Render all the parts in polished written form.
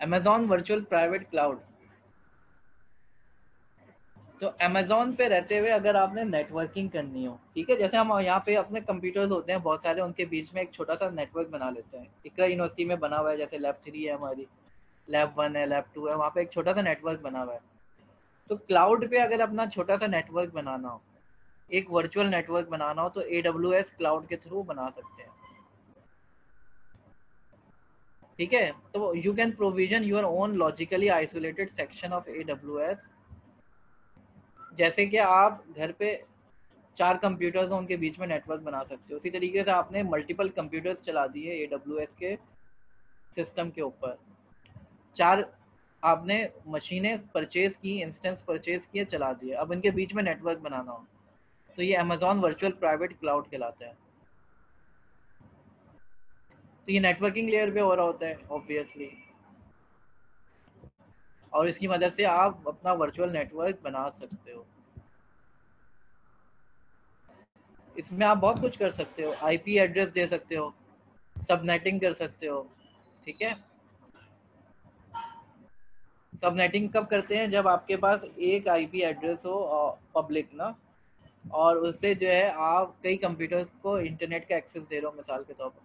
Amazon virtual private cloud. तो Amazon पे रहते हुए अगर आपने नेटवर्किंग करनी हो, ठीक है, जैसे हम यहाँ पे अपने कंप्यूटर्स होते हैं बहुत सारे, उनके बीच में एक छोटा सा नेटवर्क बना लेते हैं। इकरा यूनिवर्सिटी में बना हुआ है, जैसे लैब 3 है हमारी, लैब 1 है, लैब 2 है, वहाँ पे एक छोटा सा नेटवर्क बना हुआ है। तो क्लाउड पे अगर अपना छोटा सा नेटवर्क बनाना हो, एक वर्चुअल नेटवर्क बनाना हो, तो AWS क्लाउड के थ्रू बना सकते हैं। ठीक है, तो you can provision your own logically isolated section of AWS। जैसे कि आप घर पे 4 कंप्यूटर्स हैं, उनके बीच में नेटवर्क बना सकते हो, उसी तरीके से आपने मल्टीपल कंप्यूटर्स चला दिए AWS के सिस्टम के ऊपर। 4 आपने मशीनें परचेज की, इंस्टेंस परचेज किए, चला दिए, अब इनके बीच में नेटवर्क बनाना हो, तो ये अमेजॉन वर्चुअल प्राइवेट क्लाउड कहलाता है। तो ये नेटवर्किंग लेयर पे हो रहा होता है ऑब्वियसली, और इसकी मदद से आप अपना वर्चुअल नेटवर्क बना सकते हो। इसमें आप बहुत कुछ कर सकते हो, IP एड्रेस दे सकते हो, सबनेटिंग कर सकते हो। ठीक है, सबनेटिंग कब करते हैं, जब आपके पास एक IP एड्रेस हो पब्लिक ना, और उससे जो है आप कई कंप्यूटर्स को इंटरनेट का एक्सेस दे रहे हो। मिसाल के तौर पर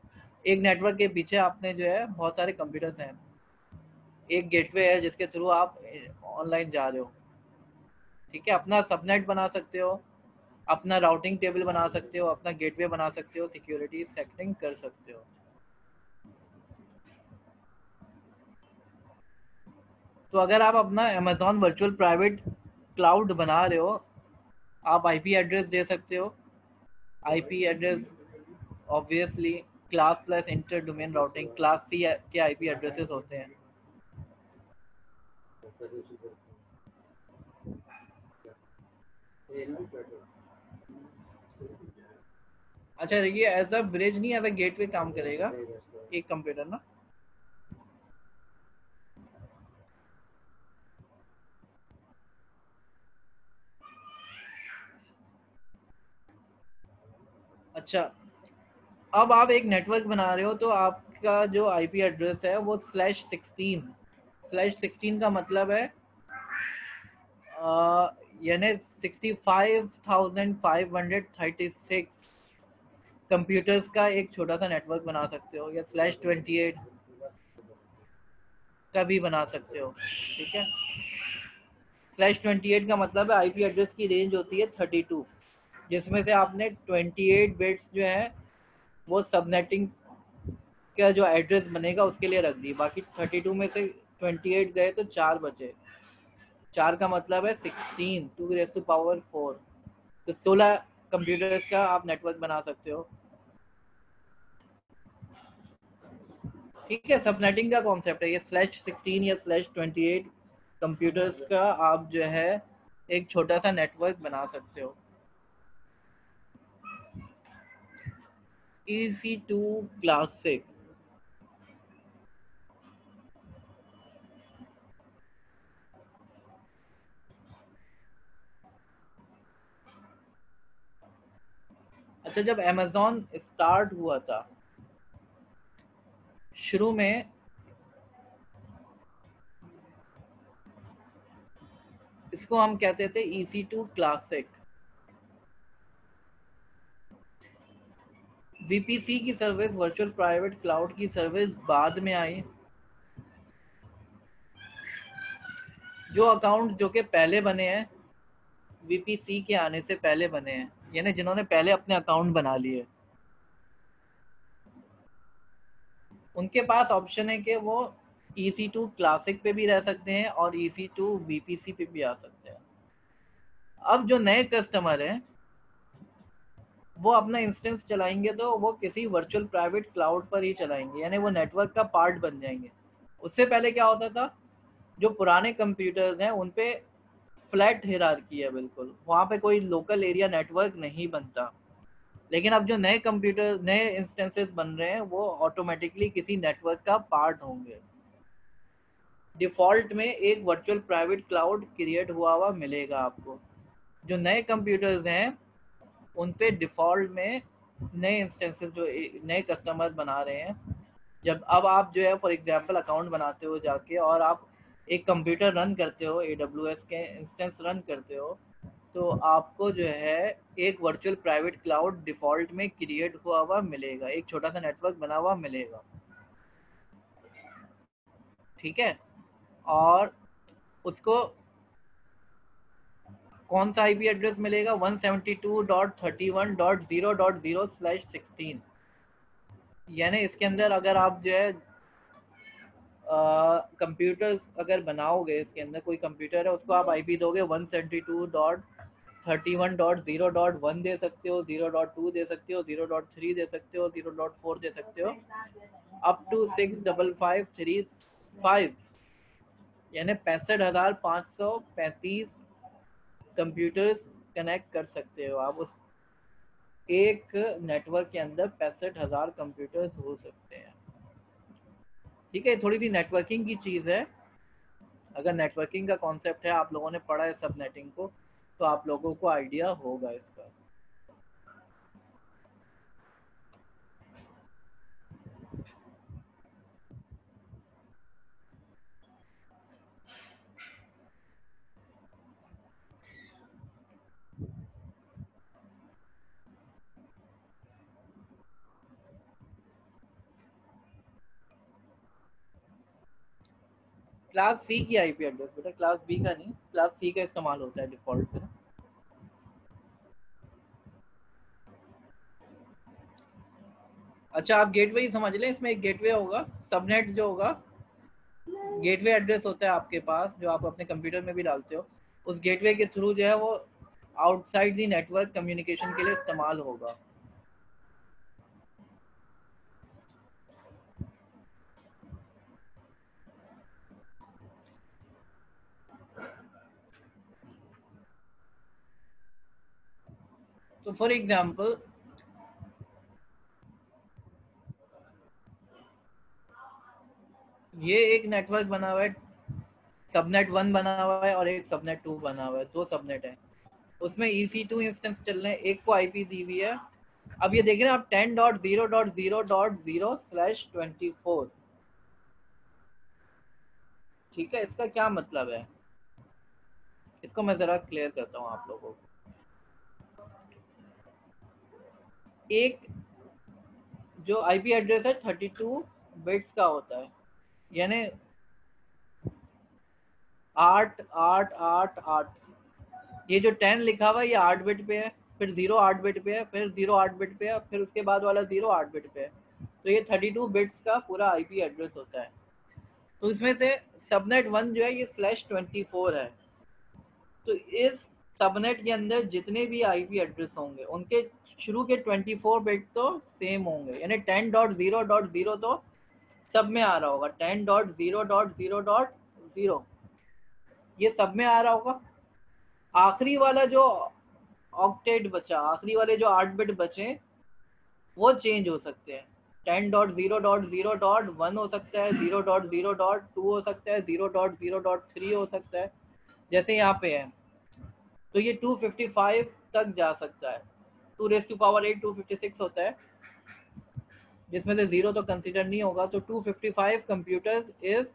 एक नेटवर्क के पीछे आपने जो है बहुत सारे कंप्यूटर्स हैं, एक गेटवे है जिसके थ्रू आप ऑनलाइन जा रहे हो। ठीक है, अपना सबनेट बना सकते हो, अपना राउटिंग टेबल बना सकते हो, अपना गेटवे बना सकते हो, सिक्योरिटी सेटिंग कर सकते हो। तो अगर आप अपना अमेजॉन वर्चुअल प्राइवेट क्लाउड बना रहे हो, आप IP एड्रेस दे सकते हो। IP address obviously class slash inter domain routing, class C के IP एड्रेसेस होते हैं। अच्छा, ये एज अ ब्रिज नहीं, एज अ गेटवे काम करेगा एक कंप्यूटर ना। अच्छा, अब आप एक नेटवर्क बना रहे हो, तो आपका जो IP एड्रेस है वो /16 का मतलब है यानी 65,536 कंप्यूटर्स का एक छोटा सा नेटवर्क बना सकते हो, या /28 का भी बना सकते हो। ठीक है, /28 का मतलब है IP एड्रेस की रेंज होती है 32, जिसमें से आपने 28 बिट्स जो है वो सबनेटिंग का जो एड्रेस बनेगा उसके लिए रख दी, बाकी 32 में से 28 गए तो 4 बचे। 4 का मतलब है 16 2⁴, तो 16 कंप्यूटर्स का आप नेटवर्क बना सकते हो। ठीक है, सबनेटिंग का कॉन्सेप्ट है ये, /16 या /28 कंप्यूटर्स का आप जो है एक छोटा सा नेटवर्क बना सकते हो। EC2 classic. अच्छा, जब अमेजोन स्टार्ट हुआ था शुरू में, इसको हम कहते थे EC2 क्लासिक। VPC की सर्विस, वर्चुअल प्राइवेट क्लाउड की सर्विस बाद में आई। जो अकाउंट जो के पहले बने हैं VPC के आने से पहले बने हैं, यानी जिन्होंने पहले अपने अकाउंट बना लिए, उनके पास ऑप्शन है कि वो EC2 क्लासिक पे भी रह सकते हैं और EC2 VPC पे भी आ सकते हैं। अब जो नए कस्टमर हैं वो अपना इंस्टेंस चलाएंगे तो वो किसी वर्चुअल प्राइवेट क्लाउड पर ही चलाएंगे, यानी वो नेटवर्क का पार्ट बन जाएंगे। उससे पहले क्या होता था, जो पुराने कंप्यूटर्स हैं उन पे फ्लैट हियरार्की है, बिल्कुल वहाँ पे कोई लोकल एरिया नेटवर्क नहीं बनता। लेकिन अब जो नए कंप्यूटर, नए इंस्टेंसेस बन रहे हैं, वो ऑटोमेटिकली किसी नेटवर्क का पार्ट होंगे। डिफ़ॉल्ट में एक वर्चुअल प्राइवेट क्लाउड क्रिएट हुआ हुआ मिलेगा आपको। जो नए कंप्यूटर्स हैं उन पे डिफ़ॉल्ट में नए इंस्टेंसेस जो नए कस्टमर बना रहे हैं जब अब आप जो है फॉर एग्जांपल अकाउंट बनाते हो जाके और आप एक कंप्यूटर रन करते हो, AWS के इंस्टेंस रन करते हो, तो आपको जो है एक वर्चुअल प्राइवेट क्लाउड डिफ़ॉल्ट में क्रिएट हुआ हुआ मिलेगा, एक छोटा सा नेटवर्क बना हुआ मिलेगा, ठीक है। और उसको कौन सा आईपी एड्रेस मिलेगा? 172.31.0.0/16। यानी इसके अंदर अगर आप जो है कंप्यूटर अगर बनाओगे, इसके अंदर कोई कंप्यूटर है उसको आप आईपी दोगे 172.31.0.1 दे सकते हो, 0.2 दे सकते हो, 0.3 दे सकते हो, 0.4 दे सकते हो, अप टू 65535, यानी 65,535 कंप्यूटर्स कनेक्ट कर सकते हो आप। उस एक नेटवर्क के अंदर 65,000 कंप्यूटर्स हो सकते हैं, ठीक है। थोड़ी सी नेटवर्किंग की चीज़ है। अगर नेटवर्किंग का कॉन्सेप्ट है, आप लोगों ने पढ़ा है सब नेटिंग को, तो आप लोगों को आइडिया होगा इसका। क्लास सी की आईपी एड्रेस बेटा, क्लास बी का नहीं, क्लास सी का इस्तेमाल होता है डिफॉल्ट पे। अच्छा, आप गेटवे ही समझ लें, इसमें एक गेटवे होगा, सबनेट जो होगा, गेटवे एड्रेस होता है आपके पास जो आप अपने कंप्यूटर में भी डालते हो। उस गेटवे के थ्रू जो है वो आउटसाइड दी नेटवर्क कम्युनिकेशन के लिए इस्तेमाल होगा। तो फॉर एग्जांपल ये एक नेटवर्क बना हुआ है, सबनेट 1 बना हुआ है और एक सबनेट 2 बना हुआ है, दो सबनेट है। उसमें EC2 इंस्टेंस चल रहे हैं, एक को आईपी दी हुई है। अब ये देख रहे हैं आप 10.0.0.0/24, ठीक है। इसका क्या मतलब है, इसको मैं ज़रा क्लियर करता हूँ आप लोगों को। एक जो आईपी एड्रेस है 32 बिट्स का होता है, यानी 8 8 8 8। ये जो 10 लिखा हुआ है ये 8 बिट पे है, फिर 0 8 बिट पे है, फिर 0 8 बिट पे है, फिर उसके बाद वाला 0 8 बिट पे है। तो ये 32 बिट्स का पूरा आईपी एड्रेस होता है। तो इसमें से सबनेट 1 जो है ये /24 है। तो इस सबनेट के अंदर जितने भी आईपी एड्रेस होंगे उनके शुरू के 24 बिट तो सेम होंगे, यानी 10.0.0 तो सब में आ रहा होगा, 10.0.0.0 ये सब में आ रहा होगा। आखिरी वाला जो ऑक्टेट बचा, आखिरी वाले जो 8 बिट बचे वो चेंज हो सकते हैं। 10.0.0.1 हो सकता है, 0.0.2 हो सकता है, 0.0.3 हो सकता है, जैसे यहाँ पे है। तो ये 255 तक जा सकता है। 2⁸ 256 होता है, जिसमें से 0 तो कंसिडर नहीं होगा। तो 255 कंप्यूटर्स इस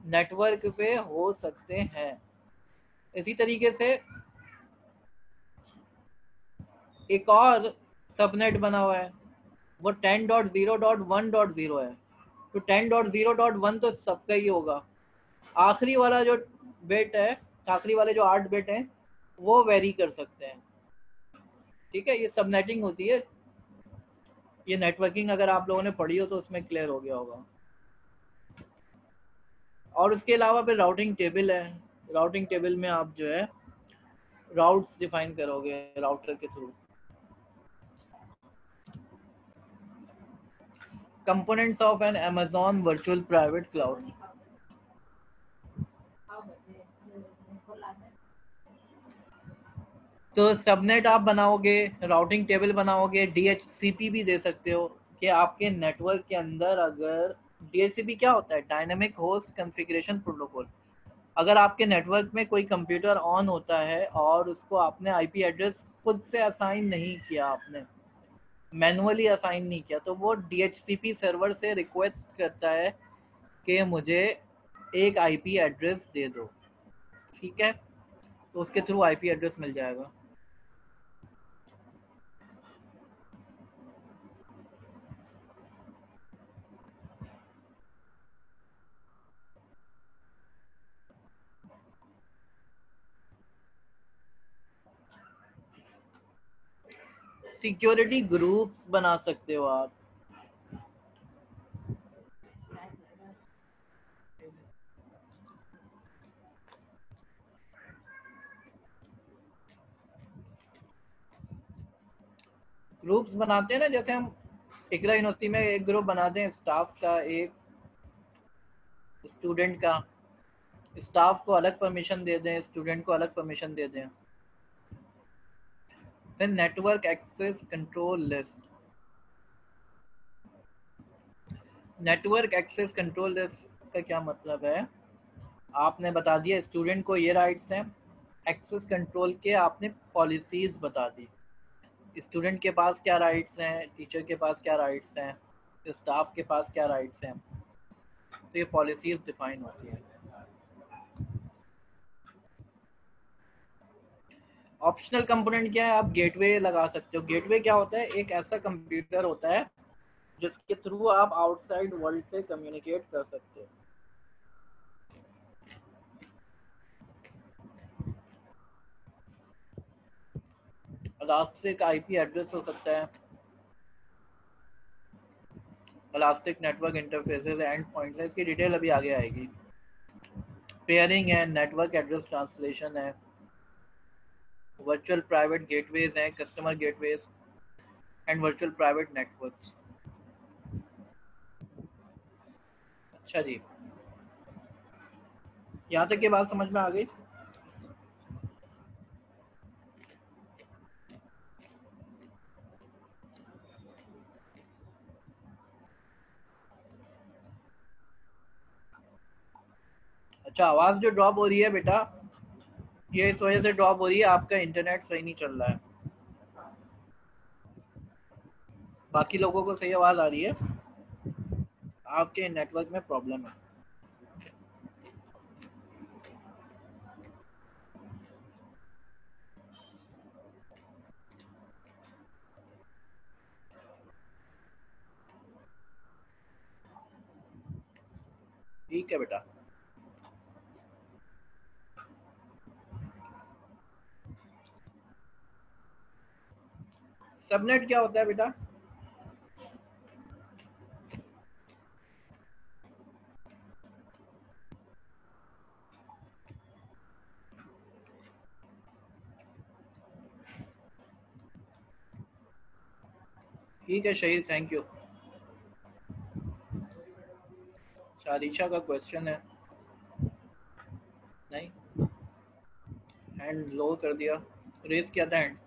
नेटवर्क पे हो सकते हैं। इसी तरीके से एक और सबनेट बना हुआ है, वो 10.0.1.0 है। तो 10.0.1 तो सबका ही होगा। आखिरी वाला जो बिट है, आखिरी वाले जो 8 बिट हैं वो वेरी कर सकते हैं, ठीक है। ये सबनेटिंग होती है। ये नेटवर्किंग अगर आप लोगों ने पढ़ी हो तो उसमें क्लियर हो गया होगा। और उसके अलावा फिर राउटिंग टेबल है। राउटिंग टेबल में आप जो है राउट्स डिफाइन करोगे राउटर के through. Components of an Amazon virtual private cloud. तो सबनेट आप बनाओगे, राउटिंग टेबल बनाओगे, DHCP भी दे सकते हो कि आपके नेटवर्क के अंदर अगर DHCP क्या होता है, डायनेमिक होस्ट कॉन्फ़िगरेशन प्रोटोकॉल। अगर आपके नेटवर्क में कोई कंप्यूटर ऑन होता है और उसको आपने आईपी एड्रेस खुद से असाइन नहीं किया आपने, मैनुअली असाइन नहीं किया, तो वो DHCP सर्वर से रिक्वेस्ट करता है कि मुझे एक IP एड्रेस दे दो, ठीक है, तो उसके थ्रू IP एड्रेस मिल जाएगा। सिक्योरिटी ग्रुप्स बना सकते हो आप। ग्रुप्स बनाते हैं ना, जैसे हम इकरा यूनिवर्सिटी में एक ग्रुप बनाते हैं स्टाफ का, एक स्टूडेंट का। स्टाफ को अलग परमिशन दे दें, स्टूडेंट को अलग परमिशन दे दें। फिर network access control list. Network access control list का क्या मतलब है, आपने बता दिया स्टूडेंट को ये राइट्स हैं, एक्सेस कंट्रोल के आपने पॉलिसीज बता दी, स्टूडेंट के पास क्या राइट्स हैं, टीचर के पास क्या राइट्स हैं, स्टाफ के पास क्या राइट्स हैं, तो ये पॉलिसीज डिफाइन होती हैं। ऑप्शनल कंपोनेंट क्या है, आप गेटवे लगा सकते हो। गेटवे क्या होता है, एक ऐसा कंप्यूटर होता है जिसके थ्रू आप आउटसाइड वर्ल्ड से कम्युनिकेट कर सकते हो। इलास्टिक IP एड्रेस हो सकता है, elastic network interfaces, and point है, इसकी डिटेल अभी आगे आएगी। पेयरिंग है, नेटवर्क एड्रेस ट्रांसलेशन है, वर्चुअल प्राइवेट गेटवेज हैं, customer gateways and virtual private networks. अच्छा जी, यहाँ तक ये बात समझ में आ गई। अच्छा, आवाज़ जो ड्रॉप हो रही है बेटा, ये इस वजह से ड्रॉप हो रही है, आपका इंटरनेट सही नहीं चल रहा है। बाकी लोगों को सही आवाज़ आ रही है, आपके नेटवर्क में प्रॉब्लम है। ठीक है बेटा। सबनेट क्या होता है बेटा? ठीक है शहीद, थैंक यू। शारिशा का क्वेश्चन है, नहीं, हैंड लो कर दिया, रेस किया था हैंड।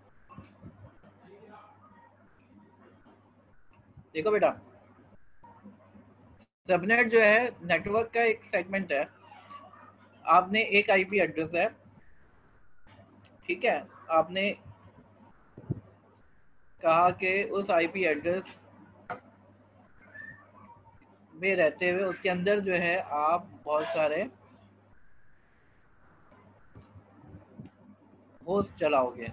देखो बेटा, सबनेट जो है नेटवर्क का एक सेगमेंट है। आपने एक IP एड्रेस है, ठीक है, आपने कहा कि उस IP एड्रेस में रहते हुए उसके अंदर जो है आप बहुत सारे होस्ट चलाओगे।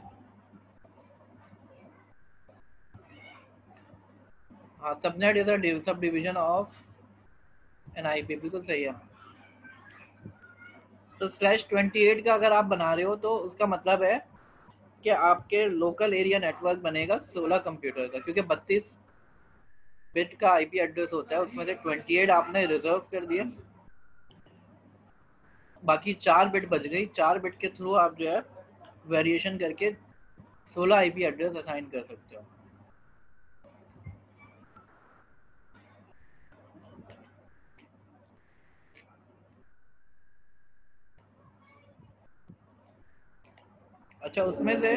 हाँ, subnet is a sub division of N IP, बिल्कुल सही है। तो /28 का अगर आप बना रहे हो तो उसका मतलब है कि आपके लोकल एरिया नेटवर्क बनेगा 16 कंप्यूटर का, क्योंकि 32 बिट का IP एड्रेस होता है, उसमें से 28 आपने रिजर्व कर दिया, बाकी 4 बिट बच गई। 4 बिट के थ्रू आप जो है वेरिएशन करके 16 IP एड्रेस असाइन कर सकते हो। अच्छा, उसमें से